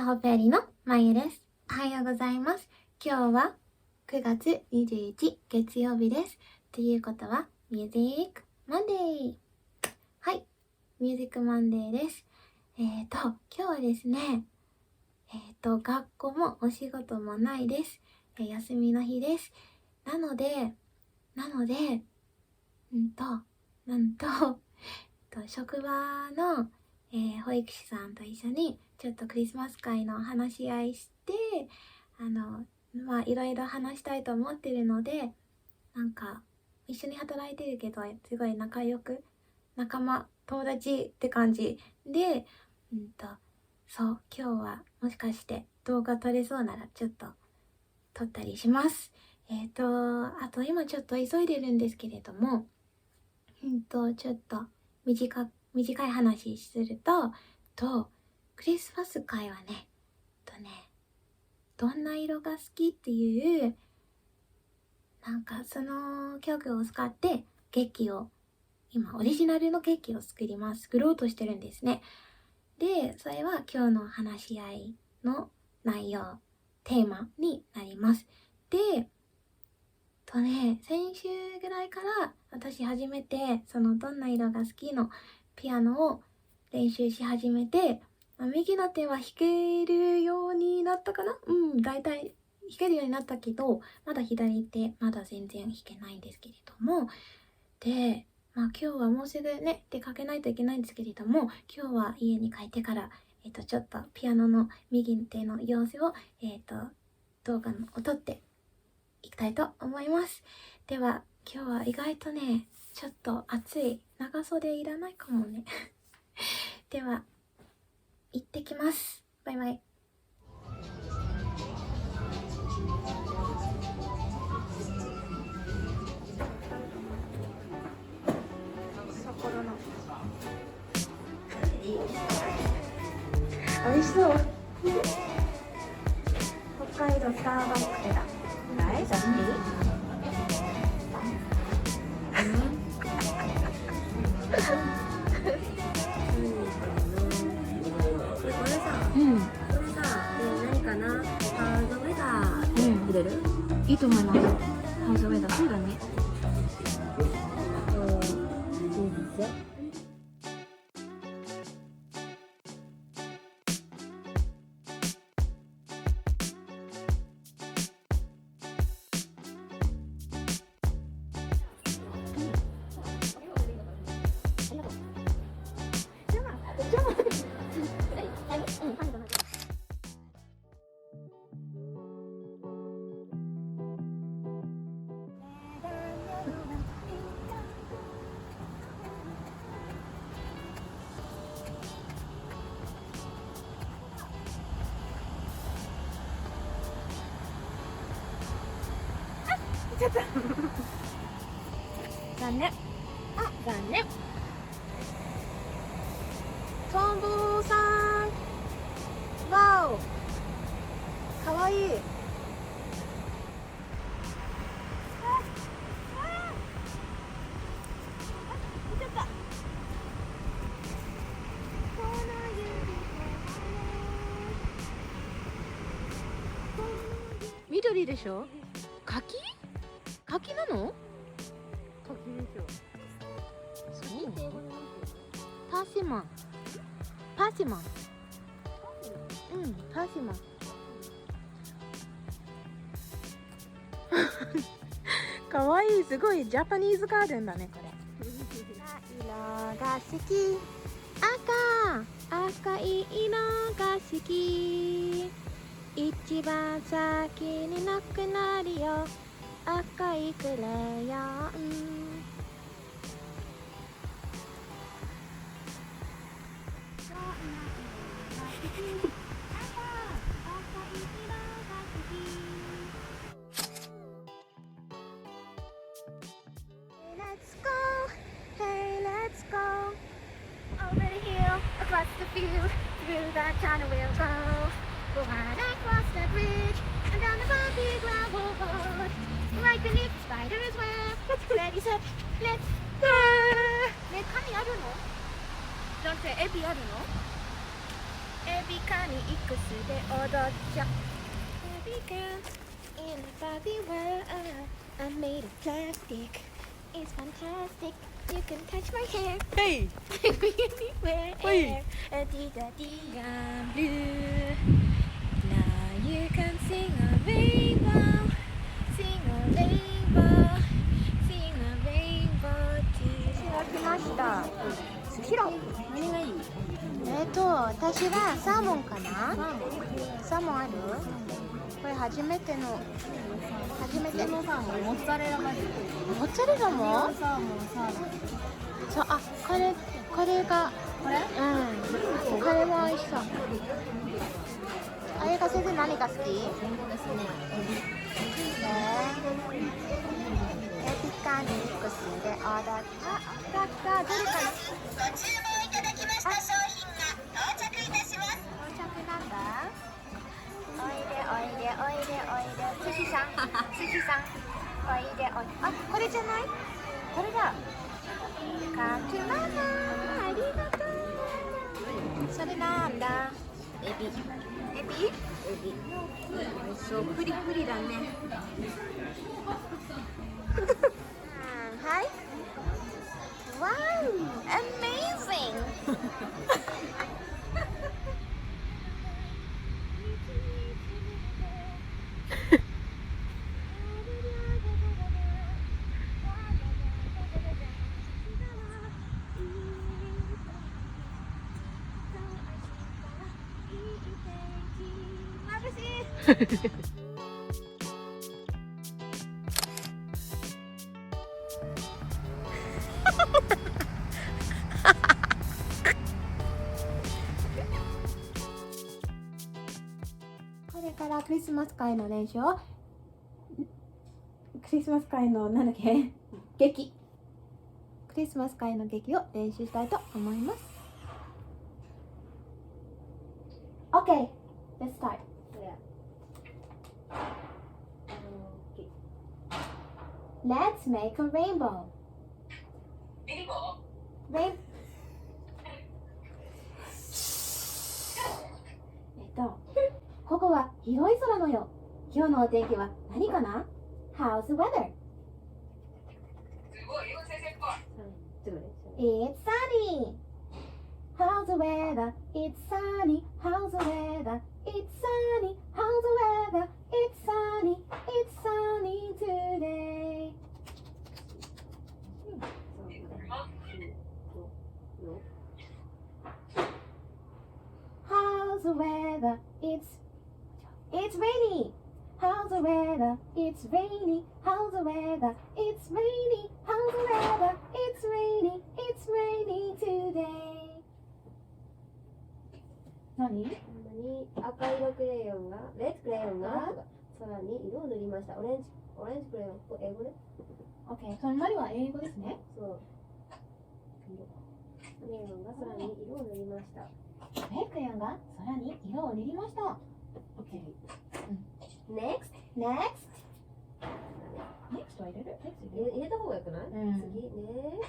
ホフェアリーのまゆです。おはようございます。今日は9月21月曜日です。ということは、ミュージックマンデー。はい、ミュージックマンデーです。今日はですね、学校もお仕事もないです。休みの日です。なので、職場の、保育士さんと一緒にちょっとクリスマス会の話し合いして、いろいろ話したいと思ってるので、一緒に働いてるけど、すごい仲良く、友達って感じで、そう、今日はもしかして動画撮れそうならちょっと撮ったりします。あと今ちょっと急いでるんですけれども、ちょっと短い話すると、クリスマス会はね、どんな色が好きっていう、その曲を使って今オリジナルのケーキを作ろうとしてるんですね。で、それは今日の話し合いの内容、テーマになります。で、先週ぐらいから私初めてそのどんな色が好きのピアノを練習し始めて、右の手は弾けるようになったかな？だいたい弾けるようになったけど、まだ左手まだ全然弾けないんですけれども、で、今日はもうすぐね、出かけないといけないんですけれども、今日は家に帰ってから、ちょっとピアノの右手の様子を、動画を撮っていきたいと思います。では、今日は意外とね、ちょっと暑い。長袖いらないかもね。では、行ってきます。バイバイ。美味しそう。北海道スターバックスだ。大丈夫？これさ、何かな？ハードウェダー入れる？いいと思います。ハードウェダー、そうだね。ちょっと残念。トンボさん、わお、かわいい。緑でしょ？柿なの？柿でしょ。そうね。パーシモン。パーシモン。かわいい、すごいジャパニーズガーデンだねこれ。色が好き。赤い色が好き。一番先になくなるよ。赤いクレヨン。Let's go, hey, let's go. Over the hill, across the field, through that tunnel we'll go. We'll ride across the bridge, and down the bumpy gravel road. Right beneath the spider's web. Ready, set, let's go. ね、髪あるの？だってエビあるの？ビカにいくつで踊っちゃう Baby girl in a Barbie world I'm made of plastic It's fantastic You can touch my hair Hey! Take me anywhere Hey! Dee-da-dee, I'm blue Now you can sing a rainbow Sing a rainbow Sing a rainbow too 寿司が来ました寿司ロ何がいい？私はサーモンかなサーモンあるこれ初めての普通のサーモン、モッツァレラバジル。モッツァレラもサーモン、サーモン。そう、これがこれ？うんこれも美味しそうあやか先生何が好き？ですね。エピカニクスで踊ったどれかなご注文いただきました商品が到着いたします。到着なんだおいでおいでおいでおいで寿司さんおいでおいであ、これじゃないこれだカキママありがとうそれなんだエビそうフリフリだねはいわー Amazing 眩しいこれからクリスマス会の練習をクリスマス会のなんだっけ劇クリスマス会の劇を練習したいと思います OK let's start Let's make a rainbow Rain ここは広い空のよ今日のお天気は何かな How's the weather? It's sunny How's the weather? It's sunny How's the weather? It's sunny How's the weather? It's sunny It's sunny today How's the weather? It's rainy How's the weather? It's rainy How's the weather? It's rainy How's the weather? It's rainy It's rainy today 何赤色クレヨンが、レッドクレヨンが空に色を塗りました。オレンジクレヨン、英語で OK そのまりは英語ですねそう。クレヨンが空に色を塗りました。レックレヨンが空に色を塗りました OK Next Next は入れる入れた方がよくない？うん次、Next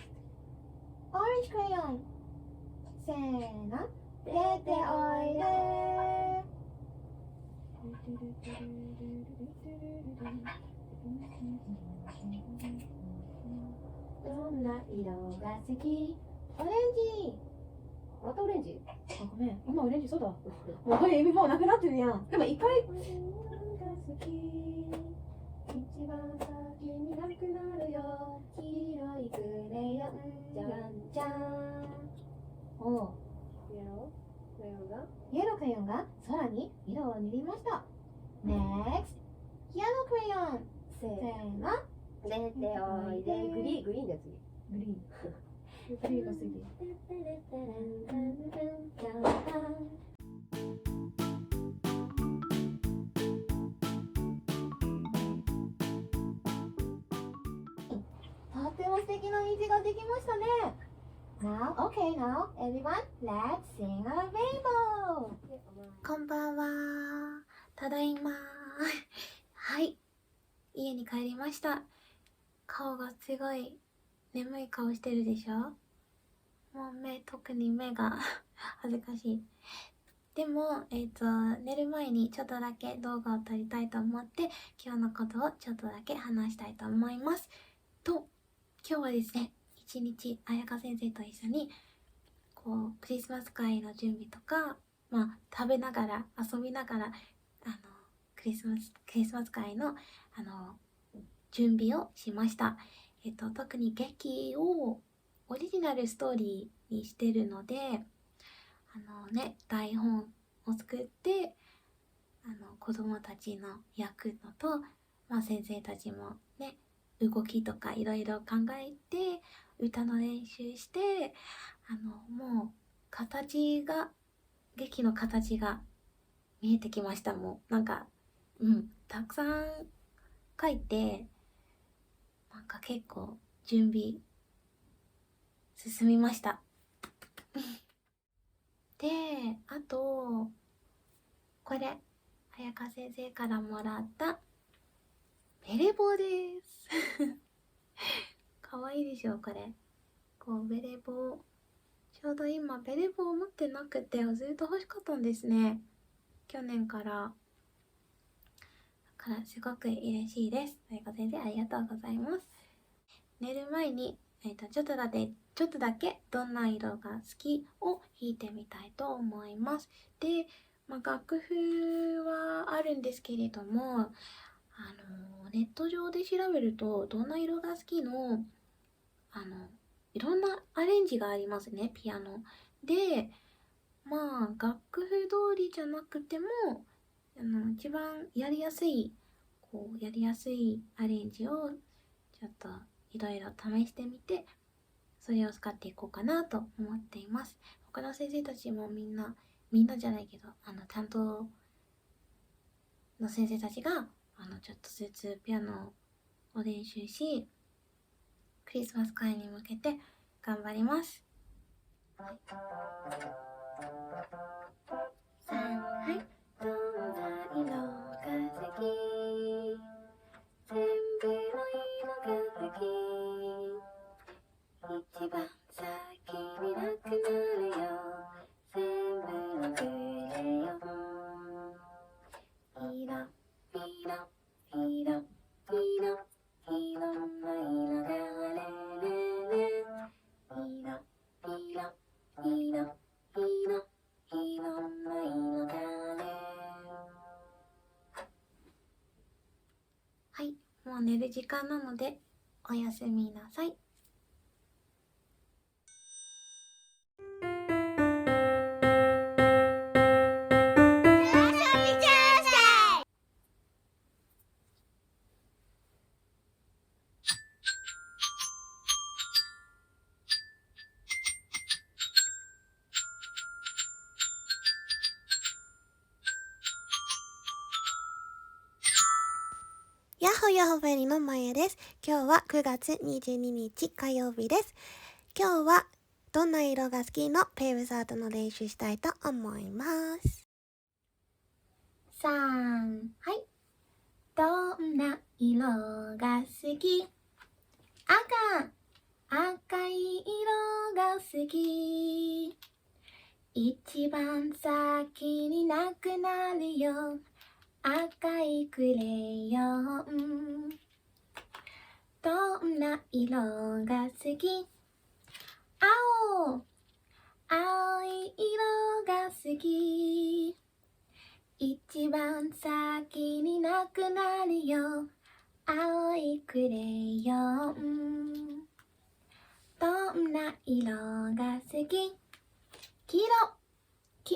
Orange crayon せーの出ておいでどんな色が好きオレンジまたオレンジ？あ、ごめん今オレンジそうだもうこれエビもうなくなってるやんでも一回色が好き一番先になくなるよ黄色いクレヨンじゃんじゃんおうイエロークレヨンがイエロークレヨンが空に色を塗りました Next イエロークレヨンせーの出ておいでグリーンだよ次グリーングリーンが好きとっても素敵な虹ができましたね Now, okay now, everyone, let's sing a rainbow こんばんはただいまはい家に帰りました顔がすごい眠い顔してるでしょもう特に目が恥ずかしいでも、寝る前にちょっとだけ動画を撮りたいと思って、今日のことをちょっとだけ話したいと思います。と、今日はですね、一日彩香先生と一緒に、クリスマス会の準備とか、食べながら、遊びながら、クリスマス会の、準備をしました。特に劇をオリジナルストーリーにしてるので、台本を作って、子供たちの役のと、先生たちもね、動きとかいろいろ考えて、歌の練習して、もう劇の形が見えてきました。もう、たくさん書いて、結構準備進みました。で、あと、これ、彩香先生からもらったベレボです。かわいいでしょ、これ。ベレボ。ちょうど今、ベレボを持ってなくて、ずっと欲しかったんですね。去年から。だからすごく嬉しいです。彩香先生、ありがとうございます。寝る前に、ちょっとだけどんな色が好きを弾いてみたいと思います。で、楽譜はあるんですけれども、ネット上で調べると、どんな色が好きの、いろんなアレンジがありますね、ピアノ。で、楽譜通りじゃなくても、一番やりやすいアレンジを、ちょっと、いろいろ試してみて、それを使っていこうかなと思っています。他の先生たちもみんなじゃないけど、担当の先生たちが、ちょっとずつピアノを練習し、クリスマス会に向けて頑張ります。はい。どんな色が好き？全部の色が好き。一番先になくなるよ。全部のクレヨン。いろんな色があるね。いろんな色がある。はい、もう寝る時間なのでおやすみなさい。ヤッホヤッホフェリーのまやです。今日は9月22日火曜日です。今日はどんな色が好きのペイブサートの練習したいと思います。はい。どんな色が好き？赤い色が好き。一番先になくなるよ。赤いクレヨン。どんな色が好き？青い色が好き。一番先になくなるよ。青いクレヨン。どんな色が好き？黄色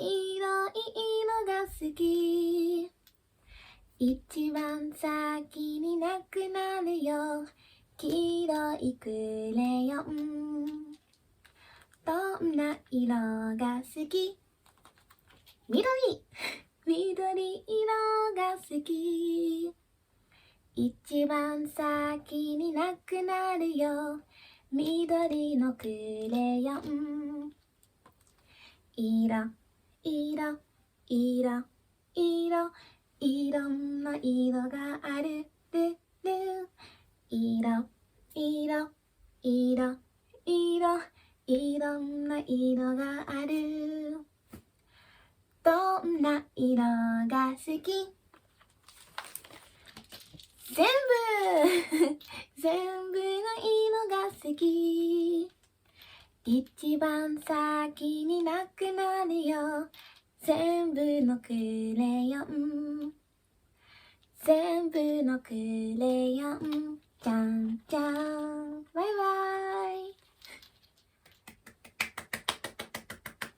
い色が好き。一番先になくなるよ。黄色いクレヨン。どんな色が好き？緑色が好き。一番先になくなるよ。緑のクレヨン。いろんな色がある。いろんな色がある。どんな色が好き？全部全部の色が好き。一番先になくなるよ。全部のクレヨン。全部のクレヨン。じゃんじゃん。バイバイ。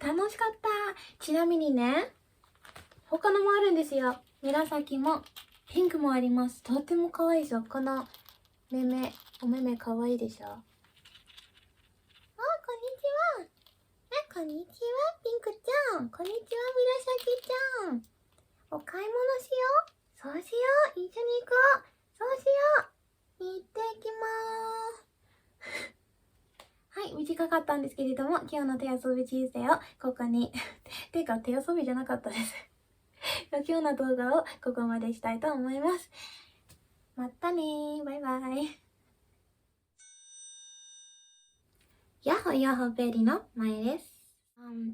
楽しかった。ちなみにね、他のもあるんですよ。紫もピンクもあります。とっても可愛いでしょ。このお目目可愛いでしょ。あ、こんにちは。こんにちは、ピンクちゃん。こんにちは、紫ちゃん。お買い物しよう。そうしよう。一緒に行こう。そうしよう。行ってきまーす。はい、短かったんですけれども、今日の手遊び人生をここにてか手遊びじゃなかったです今日の動画をここまでしたいと思います。またねー。バイバイ。幼保フェアリーのまえです。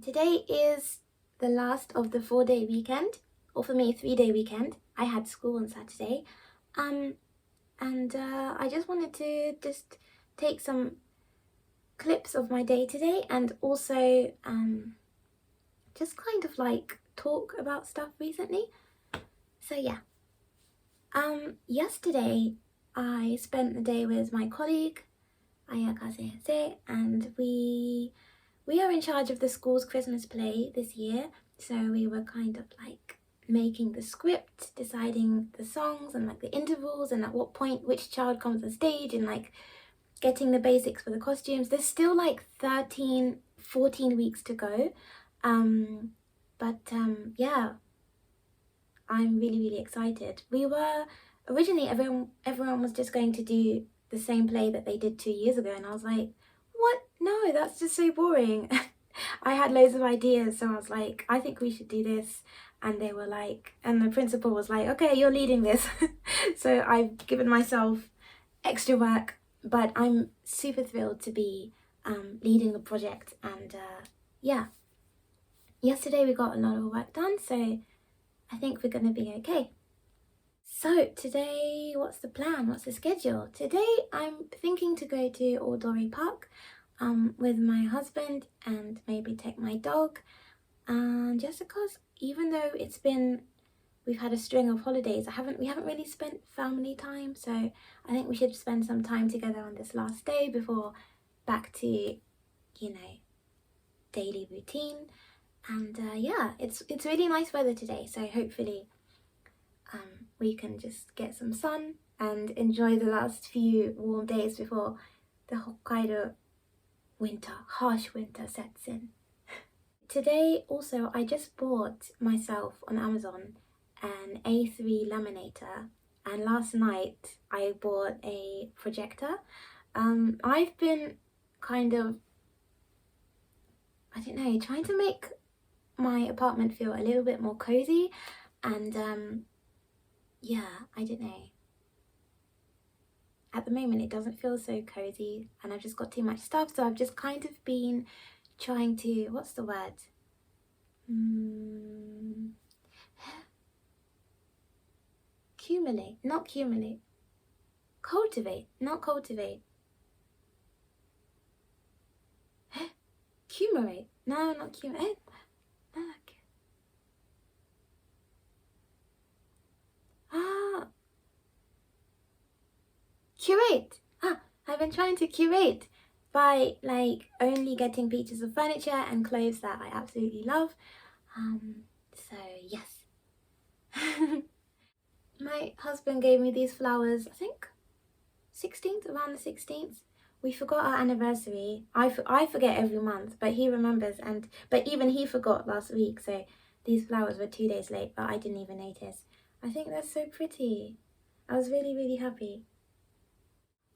Today is the last of the 4-day weekend, or for me, 3-day weekend. I had school on Saturday. And I just wanted to take some clips of my day today and also just kind of like talk about stuff recently. So yeah. Yesterday I spent the day with my colleague, Ayaka Sensei, and we are in charge of the school's Christmas play this year, so we were kind of like making the script, deciding the songs and like the intervals and at what point which child comes on stage and like getting the basics for the costumes. There's still like 14 weeks to go, yeah, I'm really excited. We were originally everyone was just going to do the same play that they did 2 years ago, and I was like, what? No, that's just so boring. I had loads of ideas, so I was like, I think we should do this. And they were like, and the principal was like, okay, you're leading this. So I've given myself extra work, but I'm super thrilled to be leading the project. And yeah, yesterday we got a lot of work done, so I think we're gonna be okay. So today, what's the plan? What's the schedule? Today I'm thinking to go to Odori Park with my husband and maybe take my dog. And just because even though we've had a string of holidays, we haven't really spent family time, so I think we should spend some time together on this last day before back to, you know, daily routine. And yeah, it's really nice weather today, so hopefully we can just get some sun and enjoy the last few warm days before the Hokkaido harsh winter sets in. Today also I just bought myself on Amazon an A3 laminator, and last night I bought a projector. I've been kind of, I don't know, trying to make my apartment feel a little bit more cozy, and yeah, I don't know. At the moment it doesn't feel so cozy and I've just got too much stuff, so I've just kind of been trying to, what's the word? Cultivate. Accumulate. No, not accumulate. Curate. I've been trying to curate by like only getting pieces of furniture and clothes that I absolutely love. So yes. My husband gave me these flowers, I think 16th, around the 16th. We forgot our anniversary. I forget every month, but he remembers, but even he forgot last week, so these flowers were 2 days late, but I didn't even notice. I think they're so pretty. I was really happy.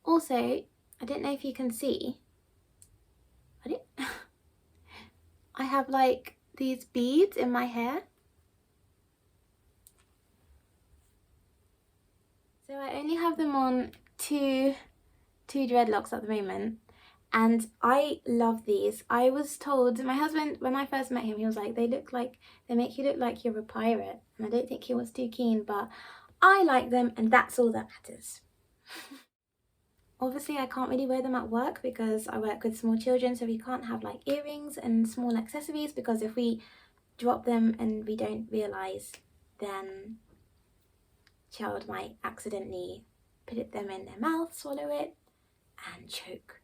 Also, I don't know if you can see, I have like these beads in my hair. So I only have them on two dreadlocks at the moment, And I love these. I was told, my husband, when I first met him, he was like, they make you look like you're a pirate. And I don't think he was too keen, but I like them and that's all that matters. Obviously, I can't really wear them at work because I work with small children, so we can't have like earrings and small accessories, because if we drop them and we don't realise, then child might accidentally put them in their mouth, swallow it and choke.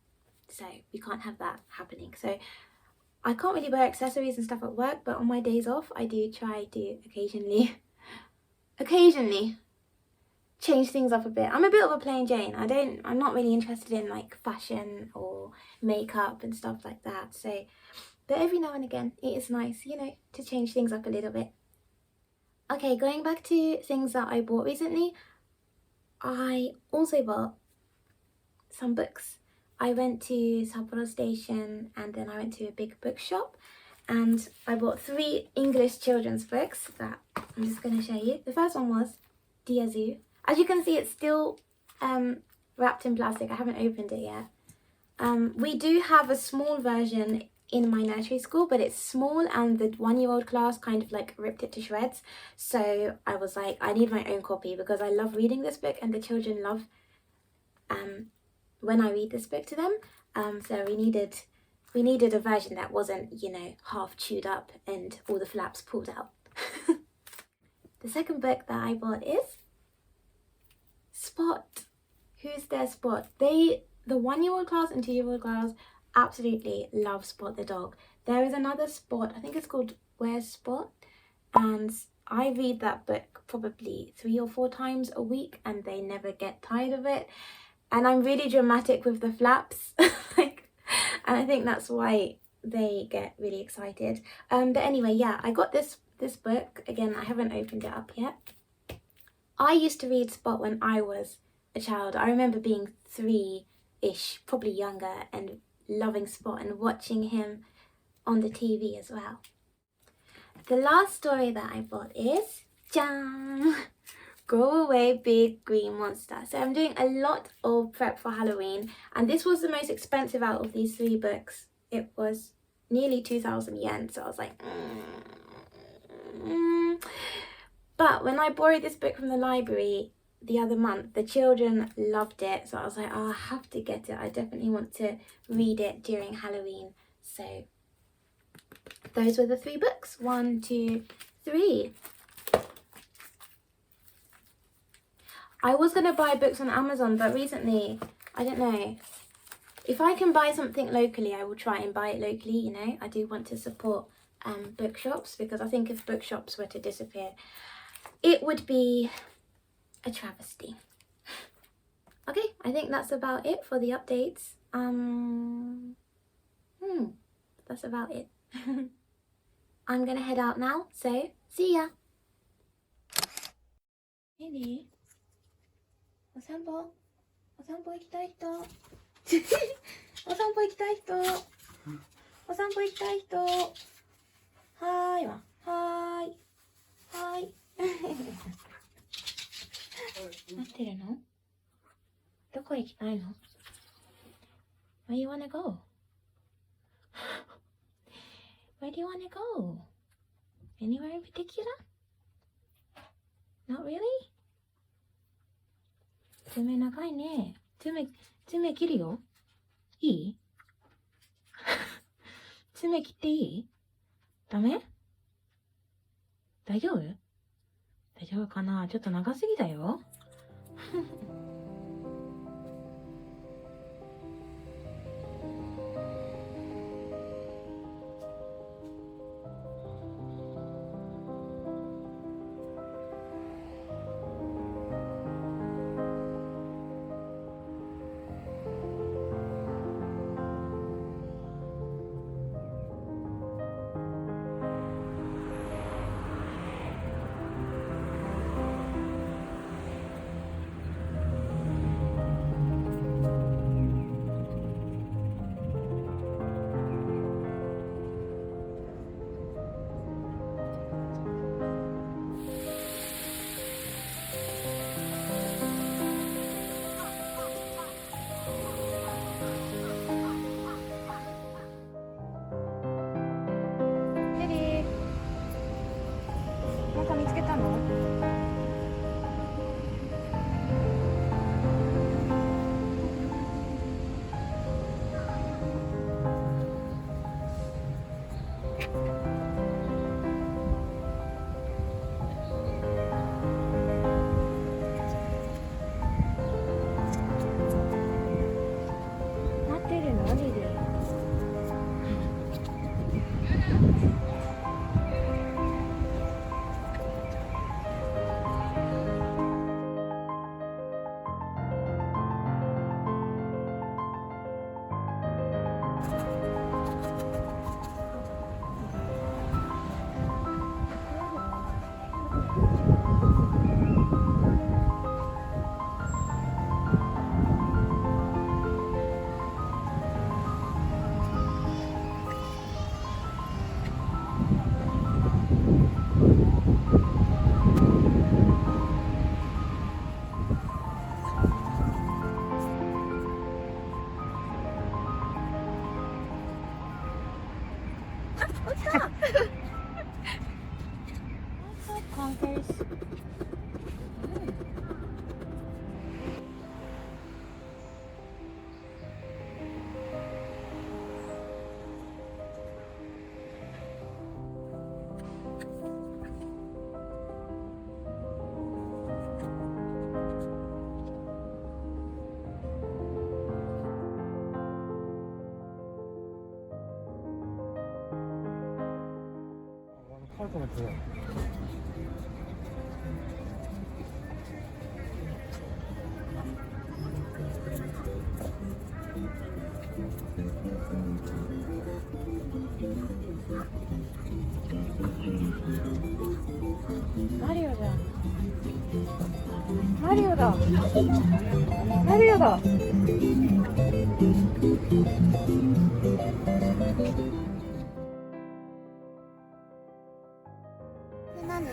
So we can't have that happening. So I can't really wear accessories and stuff at work, but on my days off I do try to occasionally change things up a bit. I'm a bit of a plain Jane. I'm not really interested in like fashion or makeup and stuff like that. So, but every now and again it is nice, you know, to change things up a little bit. Okay, going back to things that I bought recently, I also bought some books. I went to Sapporo Station and then I went to a big bookshop and I bought 3 English children's books that I'm just going to show you. The first one was dyalla. As you can see, it's still wrapped in plastic. I haven't opened it yet. We do have a small version in my nursery school, but it's small and the 1-year-old class kind of like ripped it to shreds. So I was like, I need my own copy because I love reading this book and the children love when I read this book to them. So we needed a version that wasn't, you know, half chewed up and all the flaps pulled out. The second book that I bought is Spot. Who's their Spot? The 1-year-old class and 2-year-old class absolutely love Spot the dog. There is another Spot, I think it's called Where's Spot, and I read that book probably 3 or 4 times a week and they never get tired of it. And I'm really dramatic with the flaps, and I think that's why they get really excited. But anyway, yeah, I got this book. Again, I haven't opened it up yet. I used to read Spot when I was a child. I remember being 3-ish, probably younger, and loving Spot and watching him on the TV as well. The last story that I bought is, Jam! Go Away Big Green Monster. So I'm doing a lot of prep for Halloween, and this was the most expensive out of these 3 books. It was nearly 2,000 yen, so I was like, But when I borrowed this book from the library the other month, the children loved it, so I was like, oh, I have to get it. I definitely want to read it during Halloween. So those were the 3 books. 1, 2, 3. I was going to buy books on Amazon, but recently, I don't know. If I can buy something locally, I will try and buy it locally, you know. I do want to support bookshops, because I think if bookshops were to disappear, it would be a travesty. Okay, I think that's about it for the updates. That's about it. I'm going to head out now, so see ya. Hey, お散歩行きたい人お散歩行きたい人お散歩行きたい人はーいはーいはーい待ってるの？どこ行きたいの？ Where you wanna go? Where do you wanna go? Anywhere in particular? Not really? 爪長いね。爪切るよ。いい？爪切っていい？ダメ？大丈夫？大丈夫かな？ちょっと長すぎだよ。と思ってた。マリオじゃん。マリオだ。マリオだ。何？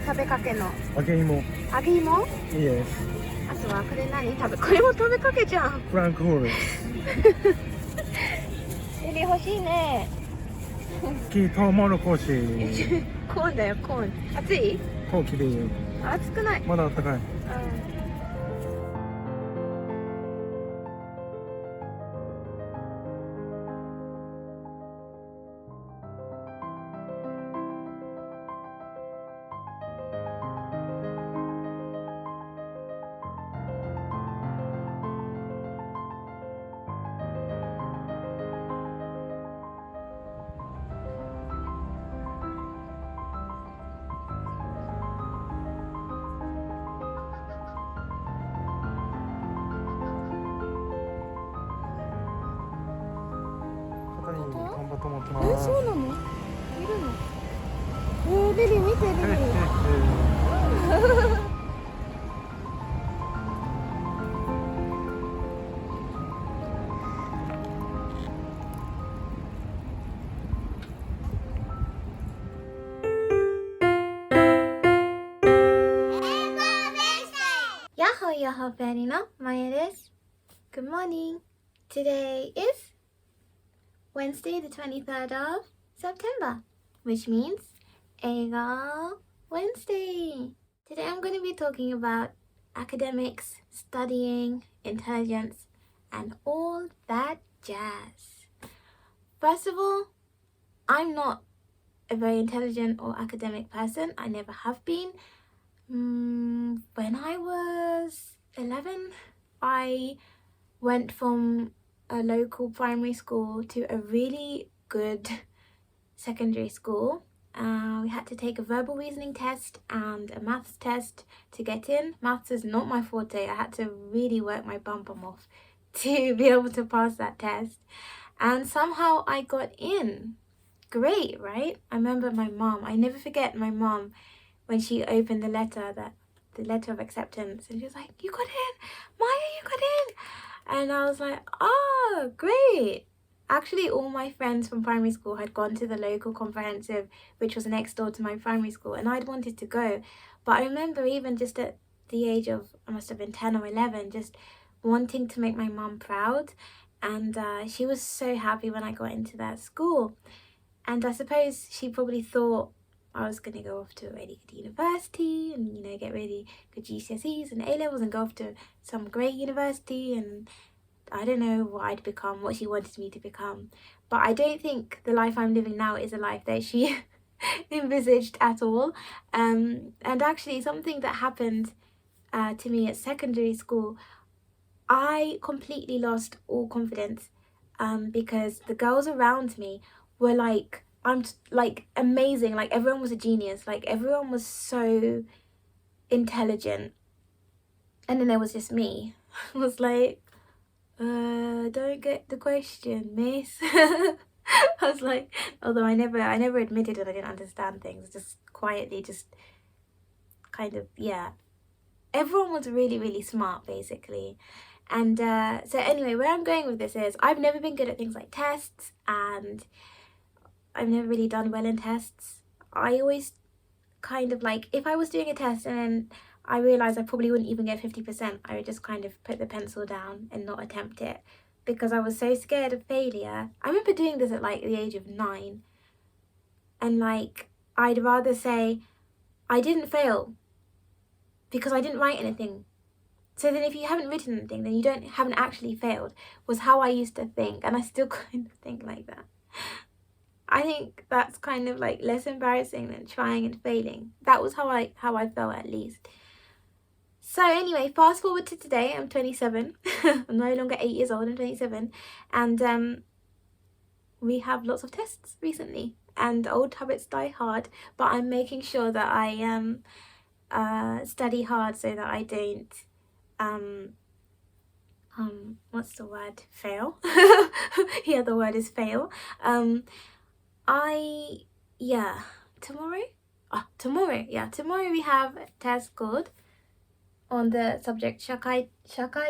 食べかけの揚げ芋。揚げ芋？いいです。あとはこれ何？これも食べかけじゃん。フランクフォール。エビ欲しいね。きトウモロコシ。コーンだよ、コーン。熱い？陶器でいいよ。熱くない。まだあったかい。肩に頑張って持ってます。そうなの？いるの？リリ見てリリ。幼保フェアリーのまやです。Good morning. Today is Wednesday, the 23rd of September, which means Eiga Wednesday. Today I'm going to be talking about academics, studying, intelligence, and all that jazz. First of all, I'm not a very intelligent or academic person. I never have been. When I was 11, I went from a local primary school to a really good secondary school. We had to take a verbal reasoning test and a maths test to get in. Maths is not my forte. I had to really work my bum off to be able to pass that test. And somehow I got in. Great, right? I remember my mom. I never forget my mom when she opened the letter of acceptance, and she was like, "You got in, Maya, you got in." And I was like, "Oh, great." Actually, all my friends from primary school had gone to the local comprehensive, which was next door to my primary school, and I'd wanted to go. But I remember even just at the age of, I must have been 10 or 11, just wanting to make my mum proud. And she was so happy when I got into that school. And I suppose she probably thought I was going to go off to a really good university and, you know, get really good GCSEs and A-levels and go off to some great university, and I don't know what I'd become, what she wanted me to become. But I don't think the life I'm living now is a life that she envisaged at all. And actually something that happened to me at secondary school, I completely lost all confidence because the girls around me were like, amazing. Like, everyone was a genius. Like, everyone was so intelligent. And then there was just me. I was like, don't get the question, miss. I was like, although I never admitted that I didn't understand things. Just quietly, just kind of, yeah. Everyone was really, really smart, basically. And so anyway, where I'm going with this is, I've never been good at things like tests, and I've never really done well in tests. I always kind of like, if I was doing a test and then I realised I probably wouldn't even get 50%, I would just kind of put the pencil down and not attempt it, because I was so scared of failure. I remember doing this at like the age of 9, and like, I'd rather say I didn't fail because I didn't write anything. So then if you haven't written anything, then you haven't actually failed, was how I used to think, and I still kind of think like that. I think that's kind of like less embarrassing than trying and failing. That was how I felt, at least. So anyway, fast forward to today. I'm 27. I'm no longer 8 years old. I'm 27, and we have lots of tests recently, and old habits die hard, but I'm making sure that I study hard so that I don't what's the word, fail. Yeah, the word is fail. Tomorrow we have a test called on the subject 社会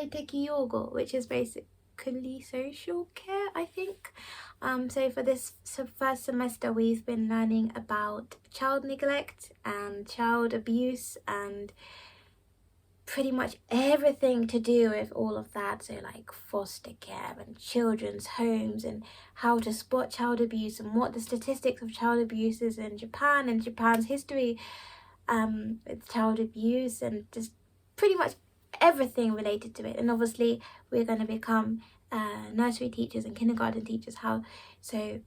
的用語, which is basically social care, I think. So for this first semester, we've been learning about child neglect and child abuse and pretty much everything to do with all of that. So like foster care and children's homes and how to spot child abuse and what the statistics of child abuse is in Japan and Japan's history with child abuse and just pretty much everything related to it. And obviously we're going to become nursery teachers and kindergarten teachers, how to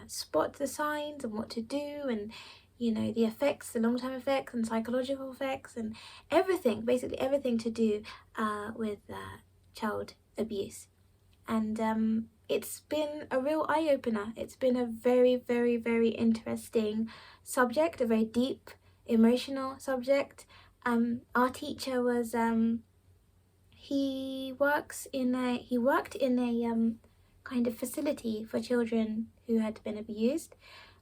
spot the signs and what to do, and you know, the effects, the long-term effects and psychological effects and everything, basically everything to do with child abuse. And it's been a real eye-opener. It's been a very, very, very interesting subject, a very deep, emotional subject. Our teacher was he worked in a kind of facility for children who had been abused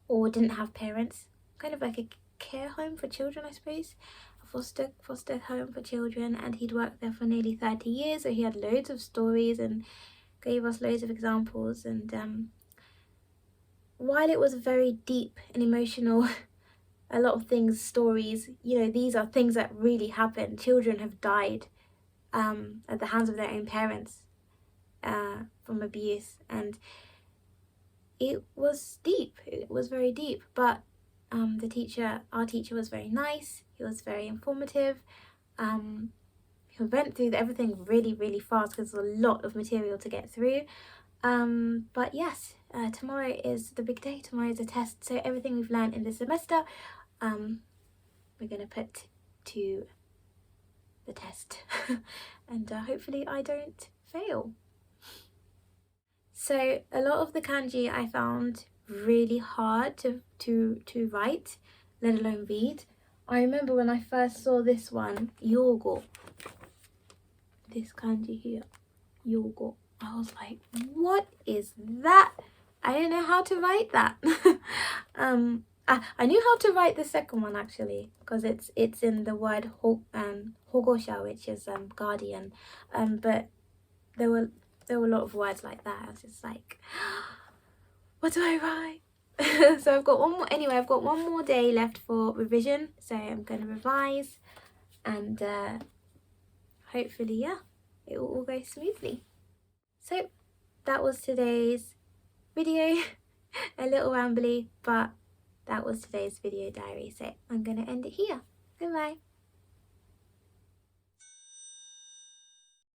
or didn't have parents, kind of like a care home for children, I suppose, a foster home for children. And he'd worked there for nearly 30 years, so he had loads of stories and gave us loads of examples. And while it was very deep and emotional, a lot of things, stories, you know, these are things that really happen. Children have died at the hands of their own parents from abuse, and it was deep. It was very deep, but our teacher was very nice. He was very informative. He went through everything really, really fast because there's a lot of material to get through. But yes, tomorrow is the big day. Tomorrow is a test, so everything we've learned in this semester, we're going to put to the test and hopefully I don't fail. So a lot of the kanji I found really hard to write, let alone read. I remember when I first saw this one, yogo, this kanji here, yogo, I was like, what is that? I don't know how to write that. I knew how to write the second one actually, because it's in the word hogosha, which is guardian, but there were a lot of words like that. I was just like, what do I write? So I've got one more day left for revision, so I'm going to revise, and hopefully, yeah, it will all go smoothly. So that was today's video. A little rambly, but that was today's video diary, so I'm going to end it here. Goodbye.